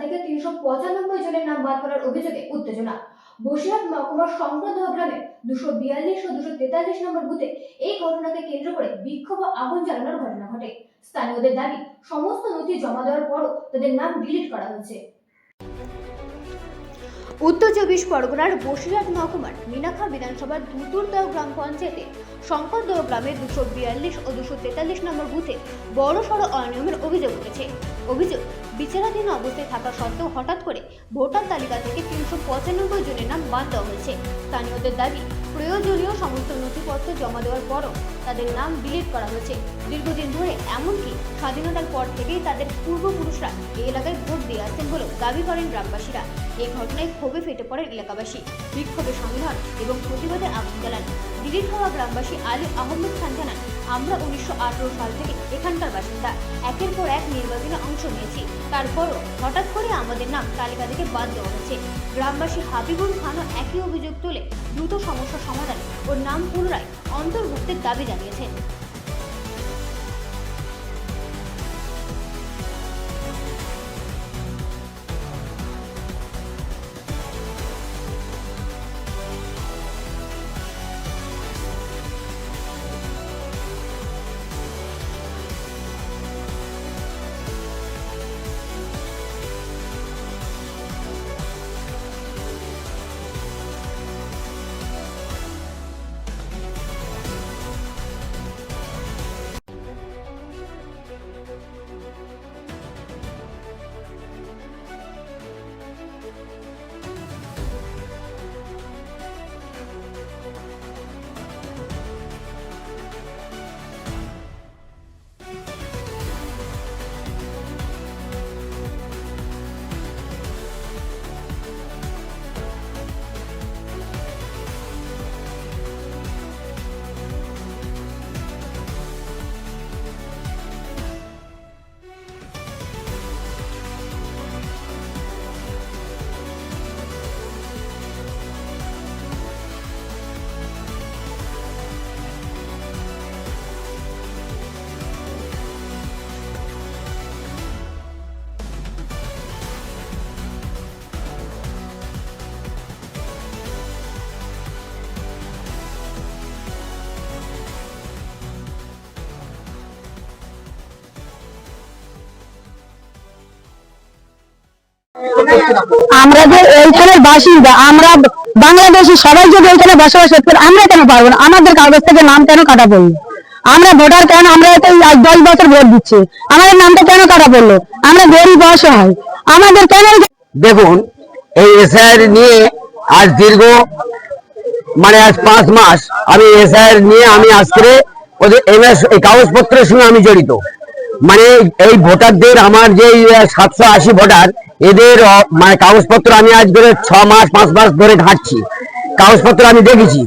থেকে 395 জনের নাম বাদ করার অভিযোগে উত্তেজনা। বসিরহাট মহকুমার সংক্রান্ত গ্রামে 242 ও 243 নম্বর বুথে এই ঘটনাকে কেন্দ্র করে বিক্ষোভ ও আগুন জ্বালানোর ঘটনা ঘটে। স্থানীয়দের দাবি, সমস্ত নথি জমা দেওয়ার পরও তাদের নাম ডিলিট করা হয়েছে। উত্তর 24 পরগনার বসিরহাট মহকুমার মিনাখা বিধানসভার ধুতুরদাও গ্রাম পঞ্চায়েতে শঙ্করদহ গ্রামের 242 ও 243 নম্বর বুথে বড়সড় অনিয়মের অভিযোগ উঠেছে। অভিযোগ, বিচারাধীন অবস্থায় থাকা সত্ত্বেও হঠাৎ করে ভোটার তালিকা থেকে 395 জনের নাম বাদ দেওয়া হয়েছে। স্থানীয়দের দাবি, প্রয়োজনীয় সমস্ত নথিপত্র জমা দেওয়ার পরও তাদের নাম ডিলিট করা হয়েছে। দীর্ঘদিন ধরে, এমনকি স্বাধীনতার পর থেকেই তাদের পূর্বপুরুষরা এই এলাকায় ভোট দিয়ে আসছেন বলেও দাবি করেন গ্রামবাসীরা। এই ঘটনায় ক্ষোভে ফেটে পড়েন এলাকাবাসী, বিক্ষোভে সামিল হন এবং প্রতিবাদে আগুন জ্বালান। ডিলিট হওয়া গ্রামবাসী আলী আহমেদ খান জানান, আমরা 1918 সাল থেকে এখানকার বাসিন্দা, একের পর এক নির্বাচনে অংশ নিয়েছি, তারপরও হঠাৎ করে আমাদের নাম তালিকা থেকে বাদ দেওয়া হয়েছে। গ্রামবাসী হাবিবুল খানও একই অভিযোগ তুলে দ্রুত সমস্যা সমাধান ও নাম পুনরায় অন্তর্ভুক্তির দাবি জানিয়েছেন। আমরা যে এইখানের বাসিন্দা, আমরা বাংলাদেশি, সবাই যদি এইখানে বসবাস করতে, আমরা কেন পারবো না? আমাদের কাগজ থেকে নাম কেন কাটা পড়লো? আমরা ভোটার কেন? আমরা তো 10 বছর ভোট দিচ্ছি, আমাদের নামটা কেন কাটা পড়লো? আমরা গরিব অসহায়, আমাদের কেন? দেখুন, এই এসআইআর নিয়ে আজ দীর্ঘ আজ 5 মাস আমি এসআইআর নিয়ে আমি আজকে ওদের এই কাগজপত্রের সঙ্গে আমি জড়িত। এই ভোটারদের, আমার যে 780 ভোটার, এদের কাগজপত্র আমি আজ করে 6 মাস 5 মাস ধরে ঘাঁটছি, কাগজপত্র আমি দেখেছি।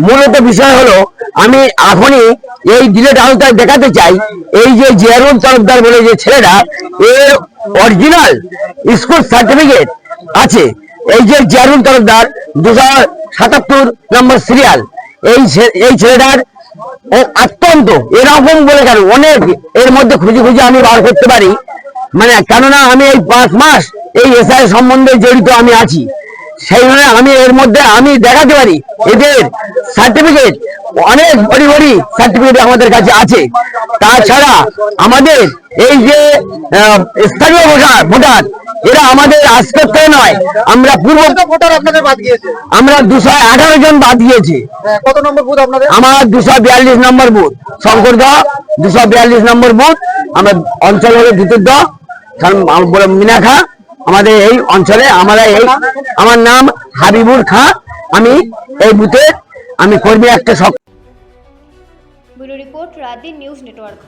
মূলত বিষয় হলো, আমি এখনই এই ডিলেট আওতায় দেখাতে চাই, এই যে জিয়ারুল তরফদার বলে যে ছেলেটা, এর অরিজিনাল স্কুল সার্টিফিকেট আছে। এই যে জিয়ারুল তরফদার 277 নম্বর সিরিয়াল, এই ছেলেটার অত্যন্ত এরকম বলে কেন অনেক এর মধ্যে খুঁজে খুঁজে আমি বার করতে পারি। কেননা আমি এই 5 মাস এই এসআই সম্বন্ধে জড়িত আমি আছি, সেই জন্য আমি এর মধ্যে আমি দেখাতে পারি এদের সার্টিফিকেট, অনেক বড়ি বড়ি সার্টিফিকেট আমাদের কাছে আছে। তাছাড়া আমাদের এই যে স্থানীয় ভোটার, এরা আমাদের আজকের থেকে নয়, আমরা পূর্ব ভোটার আপনাদের বাদ গিয়েছে, আমরা 218 জন বাদ গিয়েছি। কত নম্বর বুথ আপনাদের? আমার 242 নম্বর বুথ, শঙ্করদহ 242 নম্বর বুথ। আমরা অঞ্চল হলো ধুতুরদহ, মিনাখা। আমাদের এই অঞ্চলে আমার নাম হাবিবুল খান, আমি এই বুথে আমি কর্মী একটা। ব্যুরো রিপোর্ট, রাত দিন নিউজ নেটওয়ার্ক।